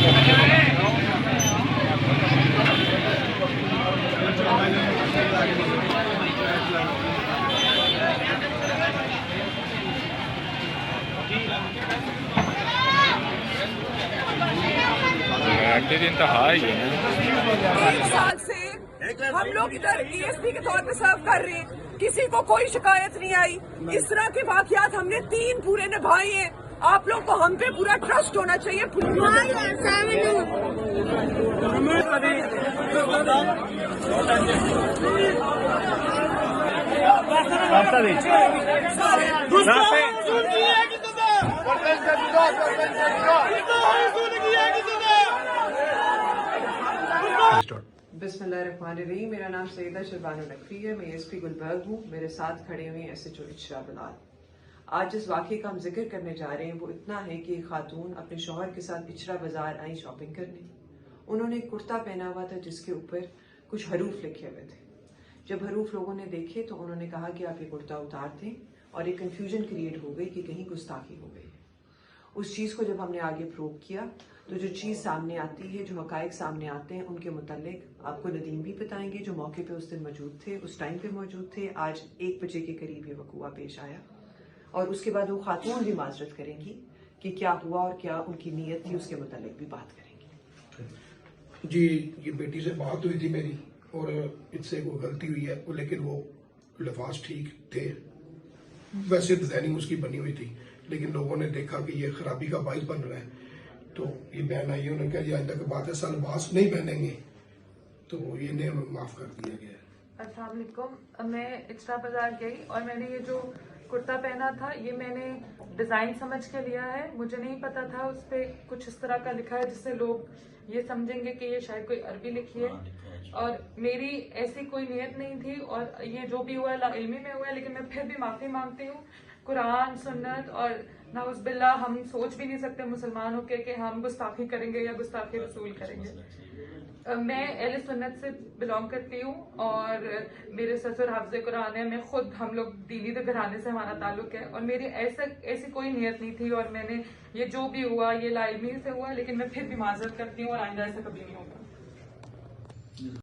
एक साल से हम लोग इधर ESP के तौर पे सर्व कर रहे हैं, किसी को कोई शिकायत नहीं आई। इस तरह के वाकयात हमने 3 पूरे निभाए हैं। आप लोग को हम पे पूरा ट्रस्ट होना चाहिए। बिस्मिल्लाहिर्रहमानिर्रहीम। मेरा नाम सईदा शरबानो नकवी है। मैं ESP गुलबर्ग हूँ। मेरे साथ खड़े हुए SHO इशरा बिलाल। आज जिस वाक़े का हम जिक्र करने जा रहे हैं वो इतना है कि एक खातून अपने शौहर के साथ इचरा बाजार आई शॉपिंग करने। उन्होंने एक कुर्ता पहना हुआ था जिसके ऊपर कुछ हरूफ लिखे हुए थे। जब हरूफ लोगों ने देखे तो उन्होंने कहा कि आप ये कुर्ता उतार दें, और एक कन्फ्यूजन क्रिएट हो गई कि कहीं गुस्ताखी हो गई। उस चीज़ को जब हमने आगे प्रूव किया तो जो चीज़ सामने आती है, जो हकायक सामने आते हैं, उनके मुतालिक आपको नदीम भी बताएंगे जो मौके पे उस दिन मौजूद थे, उस टाइम पे मौजूद थे। आज 1 बजे के करीब ये वक़ूआ पेश आया, और उसके बाद वो खातून भी माजरत करेंगी कि क्या हुआ और क्या उनकी नीयत थी, उसके मुतालिक भी बात करेंगी। जी, ये बेटी से बात हुई थी मेरी, और इससे कोई गलती हुई है, लेकिन वो लफाज ठीक थे। वैसे डिजाइनिंग उसकी बनी हुई थी, लेकिन लोगों ने देखा कि ये खराबी का बाइस बन रहा है, तो ये बहन आई। उन्होंने कहा ये आइंदा की बात है, सलवास नहीं पहनेंगे, तो ये ने माफ कर दिया गया। अस्सलाम वालेकुम। मैं इचरा बाजार गई और मैंने ये जो कुर्ता पहना था ये मैंने डिज़ाइन समझ के लिया है। मुझे नहीं पता था उस पर कुछ इस तरह का लिखा है जिससे लोग ये समझेंगे कि ये शायद कोई अरबी लिखी है, और मेरी ऐसी कोई नियत नहीं थी, और ये जो भी हुआ इल्मी में हुआ है। लेकिन मैं फिर भी माफ़ी मांगती हूँ। कुरान, सुन्नत और नाउज़ बिल्लाह, हम सोच भी नहीं सकते मुसलमान होकर कि हम गुस्ताखी करेंगे या गुस्ताखी रसूल करेंगे। मैं अहले सुन्नत से बिलोंग करती हूँ, और मेरे ससुर हाफ़िज़े कुरान है। मैं खुद, हम लोग दीनी घराने से हमारा ताल्लुक है, और मेरी ऐसी कोई नियत नहीं थी, और मैंने ये जो भी हुआ ये लाइल्मी से हुआ। लेकिन मैं फिर भी माजरत करती हूँ और आइंदा ऐसा कभी नहीं होगा।